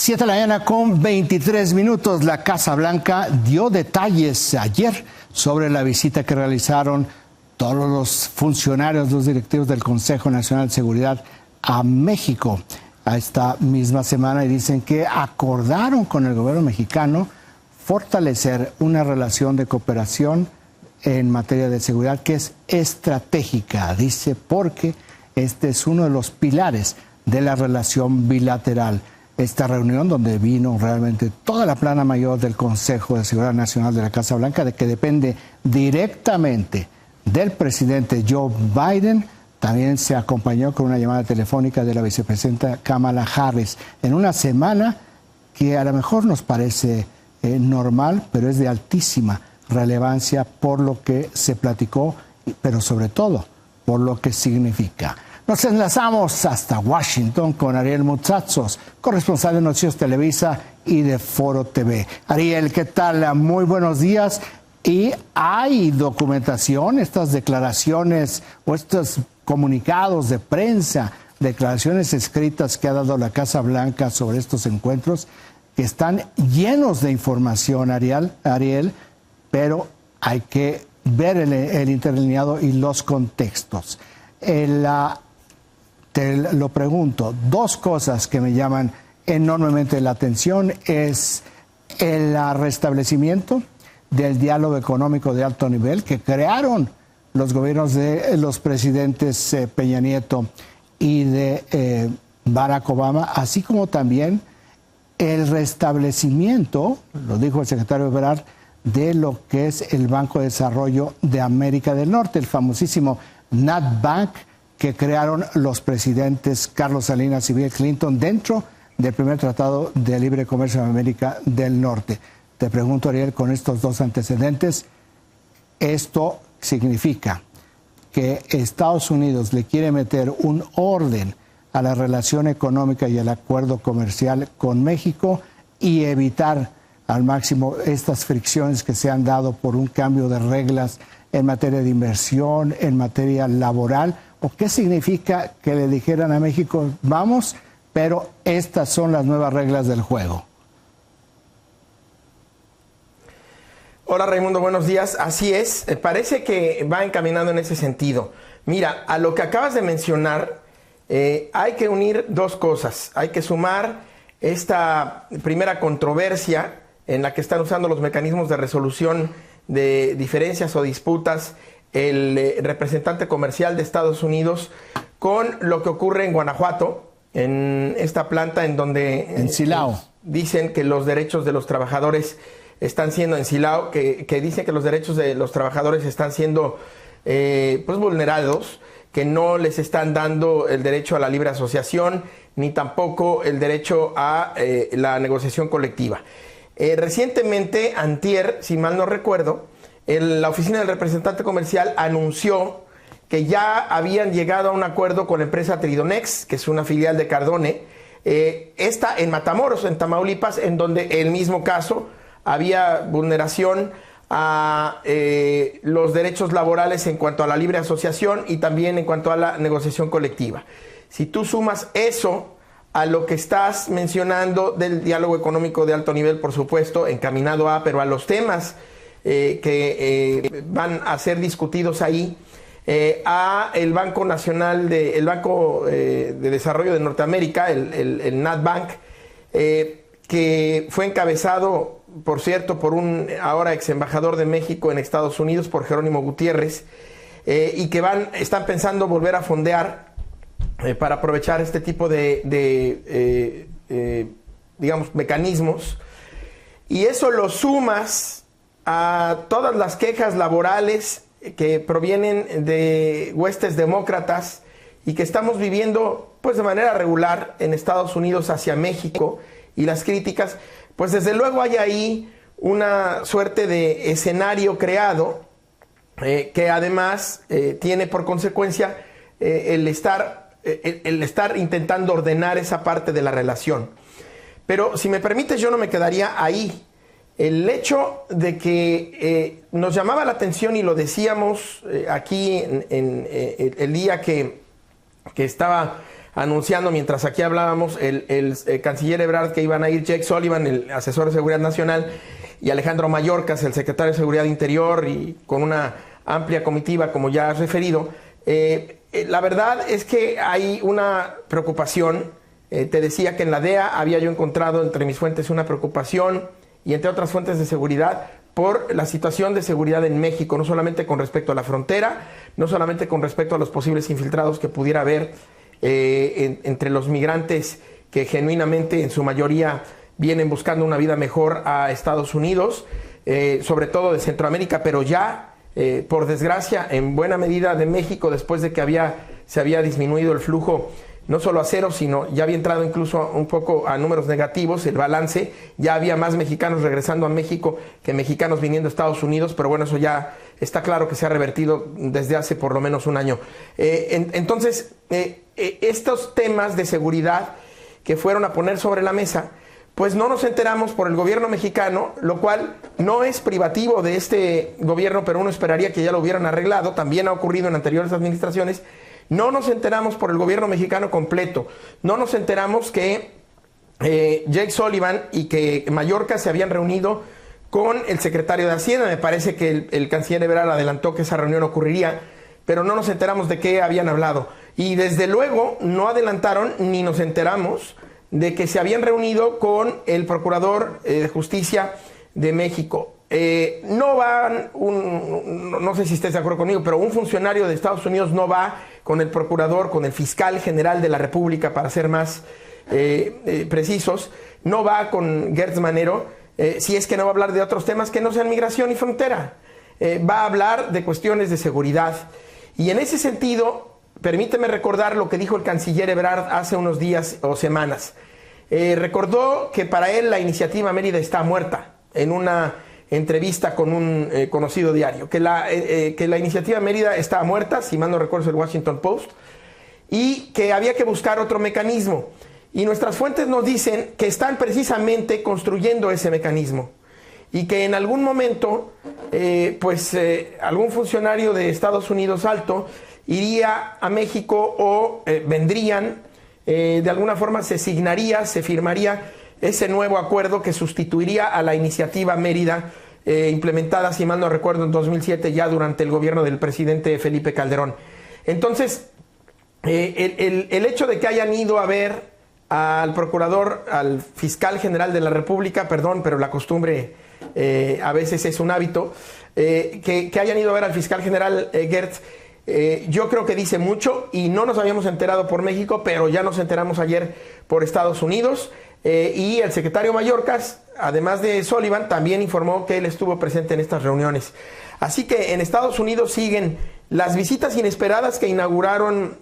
7 de la mañana con 23 minutos. La Casa Blanca dio detalles ayer sobre la visita que realizaron todos los funcionarios, los directivos del Consejo Nacional de Seguridad a México a esta misma semana, y dicen que acordaron con el gobierno mexicano fortalecer una relación de cooperación en materia de seguridad que es estratégica, dice, porque este es uno de los pilares de la relación bilateral. Esta reunión donde vino realmente toda la plana mayor del Consejo de Seguridad Nacional de la Casa Blanca, de que depende directamente del presidente Joe Biden, también se acompañó con una llamada telefónica de la vicepresidenta Kamala Harris, en una semana que a lo mejor nos parece normal, pero es de altísima relevancia por lo que se platicó, pero sobre todo por lo que significa. Nos enlazamos hasta Washington con Ariel Mutsatsos, corresponsal de Noticias Televisa y de Foro TV. Ariel, ¿qué tal? Muy buenos días. ¿Y hay documentación, estas declaraciones o estos comunicados de prensa, declaraciones escritas que ha dado la Casa Blanca sobre estos encuentros, que están llenos de información, Ariel, pero hay que ver el interlineado y los contextos? Te lo pregunto, dos cosas que me llaman enormemente la atención es el restablecimiento del diálogo económico de alto nivel que crearon los gobiernos de los presidentes Peña Nieto y de Barack Obama, así como también el restablecimiento, lo dijo el secretario Ebrard, de lo que es el Banco de Desarrollo de América del Norte, el famosísimo NatBank, que crearon los presidentes Carlos Salinas y Bill Clinton dentro del primer Tratado de Libre Comercio de América del Norte. Te pregunto, Ariel, con estos dos antecedentes, ¿esto significa que Estados Unidos le quiere meter un orden a la relación económica y al acuerdo comercial con México y evitar al máximo estas fricciones que se han dado por un cambio de reglas en materia de inversión, en materia laboral? ¿O qué significa que le dijeran a México, vamos, pero estas son las nuevas reglas del juego? Hola Raimundo, buenos días. Así es, parece que va encaminando en ese sentido. Mira, a lo que acabas de mencionar, hay que unir dos cosas. Hay que sumar esta primera controversia en la que están usando los mecanismos de resolución de diferencias o disputas el representante comercial de Estados Unidos con lo que ocurre en Guanajuato, en esta planta en donde en Silao dicen que los derechos de los trabajadores están siendo en Silao, que dicen que los derechos de los trabajadores están siendo pues vulnerados, que no les están dando el derecho a la libre asociación ni tampoco el derecho a la negociación colectiva. Recientemente, antier, si mal no recuerdo, la oficina del representante comercial anunció que ya habían llegado a un acuerdo con la empresa Tridonex, que es una filial de Cardone, esta en Matamoros, en Tamaulipas, en donde el mismo caso había vulneración a los derechos laborales en cuanto a la libre asociación y también en cuanto a la negociación colectiva. Si tú sumas eso a lo que estás mencionando del diálogo económico de alto nivel, por supuesto, encaminado pero a los temas que van a ser discutidos ahí, a el Banco Nacional el Banco de Desarrollo de Norteamérica, el NatBank, que fue encabezado, por cierto, por un ahora ex embajador de México en Estados Unidos, por Jerónimo Gutiérrez, y que están pensando volver a fondear para aprovechar este tipo de digamos, mecanismos. Y eso lo sumas a todas las quejas laborales que provienen de huestes demócratas y que estamos viviendo pues de manera regular en Estados Unidos hacia México, y las críticas, pues desde luego hay ahí una suerte de escenario creado que además tiene por consecuencia el estar intentando ordenar esa parte de la relación. Pero si me permites, yo no me quedaría ahí. El hecho de que nos llamaba la atención, y lo decíamos aquí el día que estaba anunciando, mientras aquí hablábamos, el canciller Ebrard, que iban a ir Jake Sullivan, el asesor de seguridad nacional, y Alejandro Mayorkas, el secretario de Seguridad Interior, y con una amplia comitiva, como ya has referido. La verdad es que hay una preocupación. Te decía que en la DEA había yo encontrado entre mis fuentes una preocupación, y entre otras fuentes de seguridad, por la situación de seguridad en México, no solamente con respecto a la frontera, no solamente con respecto a los posibles infiltrados que pudiera haber entre los migrantes que genuinamente en su mayoría vienen buscando una vida mejor a Estados Unidos, sobre todo de Centroamérica, pero ya, por desgracia, en buena medida de México, después de que se había disminuido el flujo no solo a cero, sino ya había entrado incluso un poco a números negativos, el balance, ya había más mexicanos regresando a México que mexicanos viniendo a Estados Unidos, pero bueno, eso ya está claro que se ha revertido desde hace por lo menos un año. Entonces, estos temas de seguridad que fueron a poner sobre la mesa, pues no nos enteramos por el gobierno mexicano, lo cual no es privativo de este gobierno, pero uno esperaría que ya lo hubieran arreglado, también ha ocurrido en anteriores administraciones. No nos enteramos por el gobierno mexicano completo, no nos enteramos que Jake Sullivan y que Mayorkas se habían reunido con el secretario de Hacienda. Me parece que el canciller Ebrard adelantó que esa reunión ocurriría, pero no nos enteramos de qué habían hablado. Y desde luego no adelantaron ni nos enteramos de que se habían reunido con el procurador de justicia de México. No sé si estés de acuerdo conmigo, pero un funcionario de Estados Unidos no va con el procurador, con el fiscal general de la República, para ser más precisos, no va con Gertz Manero, si es que no va a hablar de otros temas que no sean migración y frontera. Va a hablar de cuestiones de seguridad. Y en ese sentido, permíteme recordar lo que dijo el canciller Ebrard hace unos días o semanas. Recordó que para él la iniciativa Mérida está muerta, en una entrevista con un conocido diario, que la iniciativa Mérida estaba muerta, si mal no recuerdo es el Washington Post, y que había que buscar otro mecanismo. Y nuestras fuentes nos dicen que están precisamente construyendo ese mecanismo, y que en algún momento, algún funcionario de Estados Unidos alto iría a México o vendrían, de alguna forma se firmaría ese nuevo acuerdo que sustituiría a la iniciativa Mérida, implementada, si mal no recuerdo, en 2007, ya durante el gobierno del presidente Felipe Calderón. Entonces, el hecho de que hayan ido a ver al procurador, al fiscal general de la República, perdón, pero la costumbre a veces es un hábito, que hayan ido a ver al fiscal general Gertz, yo creo que dice mucho, y no nos habíamos enterado por México, pero ya nos enteramos ayer por Estados Unidos. Y el secretario Mayorkas, además de Sullivan, también informó que él estuvo presente en estas reuniones. Así que en Estados Unidos siguen las visitas inesperadas que inauguraron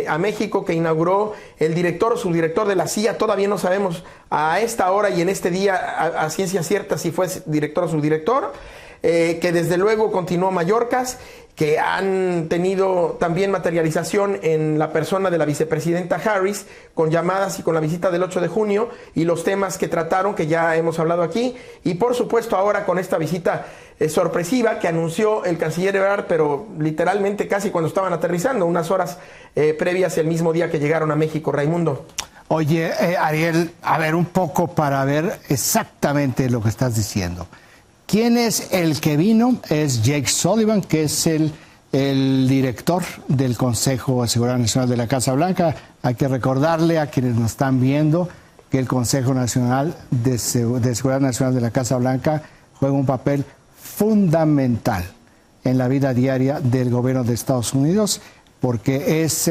a México, que inauguró el director o subdirector de la CIA. Todavía no sabemos a esta hora y en este día a ciencia cierta si fue director o subdirector, que desde luego continuó Mayorkas, que han tenido también materialización en la persona de la vicepresidenta Harris, con llamadas y con la visita del 8 de junio y los temas que trataron, que ya hemos hablado aquí, y por supuesto ahora con esta visita sorpresiva que anunció el canciller Ebrard, pero literalmente casi cuando estaban aterrizando, unas horas previas el mismo día que llegaron a México. Raimundo. Oye, Ariel, a ver un poco para ver exactamente lo que estás diciendo. ¿Quién es el que vino? Es Jake Sullivan, que es el director del Consejo de Seguridad Nacional de la Casa Blanca. Hay que recordarle a quienes nos están viendo que el Consejo Nacional de Seguridad Nacional de la Casa Blanca juega un papel fundamental en la vida diaria del gobierno de Estados Unidos, porque es,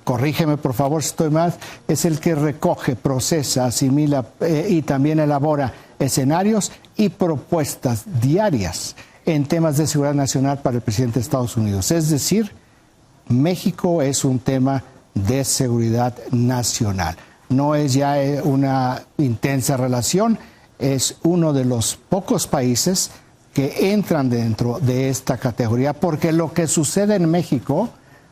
corrígeme por favor si estoy mal, es el que recoge, procesa, asimila y también elabora escenarios y propuestas diarias en temas de seguridad nacional para el presidente de Estados Unidos. Es decir, México es un tema de seguridad nacional. No es ya una intensa relación, es uno de los pocos países que entran dentro de esta categoría, porque lo que sucede en México,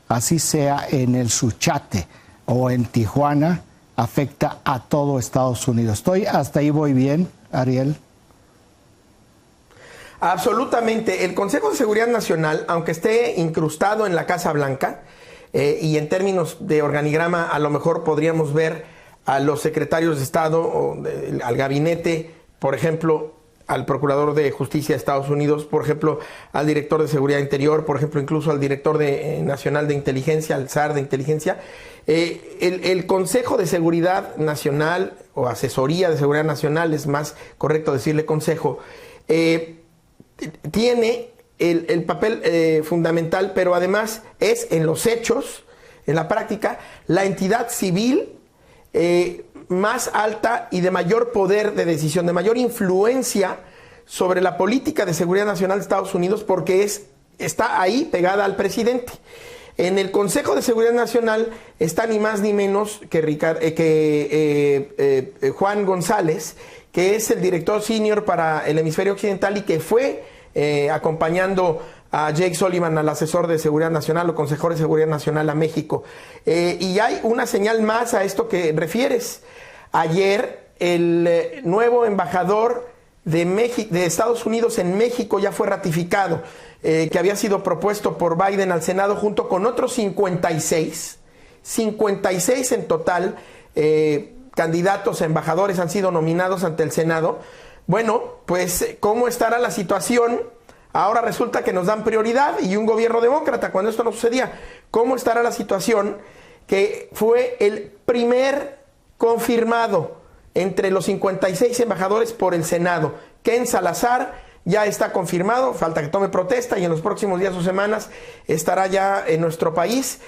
así sea en el Suchate o en Tijuana, afecta a todo Estados Unidos. ¿Hasta ahí voy bien, Ariel? Absolutamente. El Consejo de Seguridad Nacional, aunque esté incrustado en la Casa Blanca, y en términos de organigrama a lo mejor podríamos ver a los secretarios de Estado o al gabinete, por ejemplo, al Procurador de Justicia de Estados Unidos, por ejemplo, al Director de Seguridad Interior, por ejemplo, incluso al Director Nacional de Inteligencia, al SAR de Inteligencia. El Consejo de Seguridad Nacional, o Asesoría de Seguridad Nacional, es más correcto decirle consejo, tiene el papel fundamental, pero además es en los hechos, en la práctica, la entidad civil más alta y de mayor poder de decisión, de mayor influencia sobre la política de seguridad nacional de Estados Unidos, porque está ahí pegada al presidente. En el Consejo de Seguridad Nacional está ni más ni menos que Juan González, que es el director senior para el hemisferio occidental y que fue acompañando a Jake Sullivan, al asesor de seguridad nacional o consejero de seguridad nacional a México. Y hay una señal más a esto que refieres. Ayer el nuevo embajador de Estados Unidos en México ya fue ratificado, que había sido propuesto por Biden al Senado junto con otros 56 en total, candidatos a embajadores han sido nominados ante el Senado. Bueno, pues ¿cómo estará la situación? Ahora resulta que nos dan prioridad y un gobierno demócrata, cuando esto no sucedía. ¿Cómo estará la situación? Que fue el primer confirmado entre los 56 embajadores por el Senado. Ken Salazar ya está confirmado, falta que tome protesta y en los próximos días o semanas estará ya en nuestro país,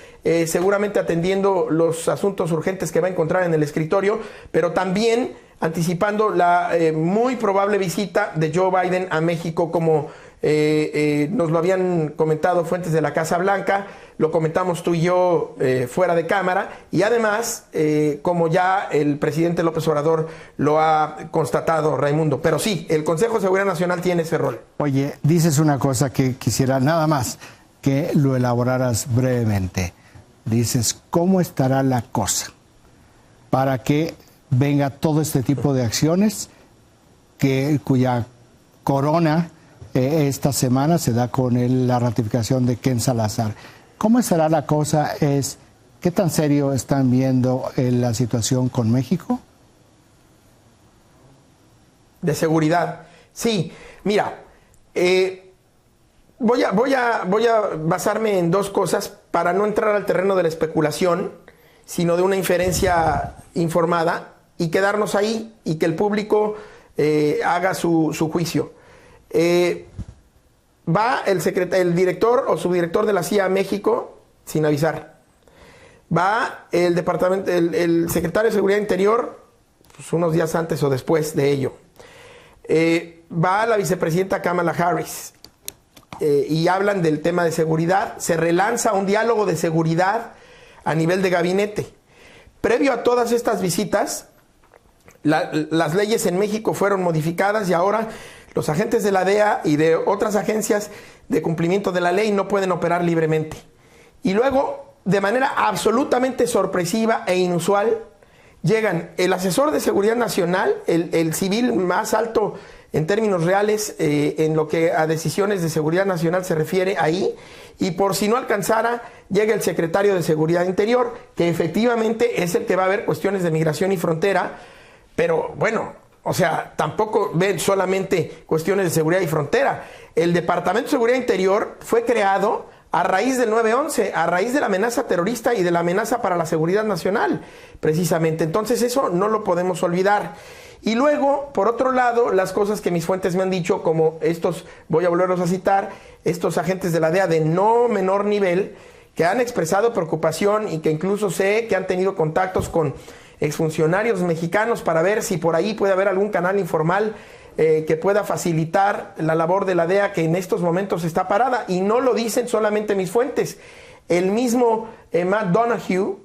seguramente atendiendo los asuntos urgentes que va a encontrar en el escritorio, pero también anticipando la muy probable visita de Joe Biden a México, como nos lo habían comentado fuentes de la Casa Blanca, lo comentamos tú y yo fuera de cámara, y además, como ya el presidente López Obrador lo ha constatado, Raimundo. Pero sí, el Consejo de Seguridad Nacional tiene ese rol. Oye, dices una cosa que quisiera nada más que lo elaboraras brevemente. Dices, ¿cómo estará la cosa para que venga todo este tipo de acciones cuya corona esta semana se da con la ratificación de Ken Salazar? ¿Cómo estará la cosa? ¿Qué tan serio están viendo la situación con México? De seguridad. Sí, mira, voy a basarme en dos cosas para no entrar al terreno de la especulación, sino de una inferencia informada y quedarnos ahí y que el público haga su juicio. Va el director o subdirector de la CIA a México sin avisar. Va el secretario de Seguridad Interior, pues, unos días antes o después de ello. Va la vicepresidenta Kamala Harris y hablan del tema de seguridad. Se relanza un diálogo de seguridad a nivel de gabinete. Previo a todas estas visitas, las leyes en México fueron modificadas y ahora los agentes de la DEA y de otras agencias de cumplimiento de la ley no pueden operar libremente. Y luego, de manera absolutamente sorpresiva e inusual, llegan el asesor de seguridad nacional, el civil más alto en términos reales en lo que a decisiones de seguridad nacional se refiere ahí, y por si no alcanzara, llega el secretario de Seguridad Interior, que efectivamente es el que va a ver cuestiones de migración y frontera, pero bueno, o sea, tampoco ven solamente cuestiones de seguridad y frontera. El Departamento de Seguridad Interior fue creado a raíz del 9/11, a raíz de la amenaza terrorista y de la amenaza para la seguridad nacional, precisamente. Entonces eso no lo podemos olvidar. Y luego, por otro lado, las cosas que mis fuentes me han dicho, como estos, voy a volverlos a citar, estos agentes de la DEA de no menor nivel, que han expresado preocupación y que incluso sé que han tenido contactos con exfuncionarios mexicanos para ver si por ahí puede haber algún canal informal que pueda facilitar la labor de la DEA, que en estos momentos está parada. Y no lo dicen solamente mis fuentes. El mismo Matt Donahue,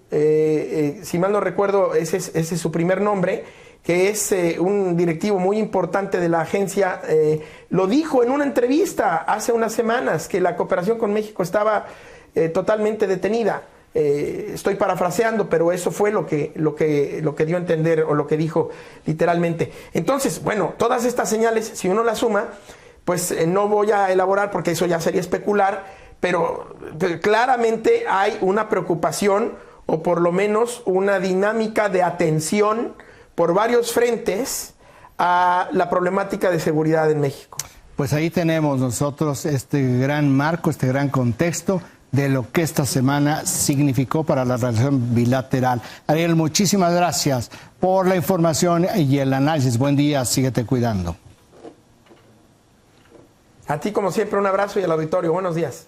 si mal no recuerdo, ese es su primer nombre, que es un directivo muy importante de la agencia, lo dijo en una entrevista hace unas semanas, que la cooperación con México estaba totalmente detenida. Estoy parafraseando, pero eso fue lo que dio a entender, o lo que dijo literalmente. Entonces, bueno, todas estas señales, si uno las suma, pues no voy a elaborar porque eso ya sería especular, pero claramente hay una preocupación o por lo menos una dinámica de atención por varios frentes a la problemática de seguridad en México. Pues ahí tenemos nosotros este gran marco, este gran contexto de lo que esta semana significó para la relación bilateral. Ariel, muchísimas gracias por la información y el análisis. Buen día, síguete cuidando. A ti, como siempre, un abrazo y al auditorio. Buenos días.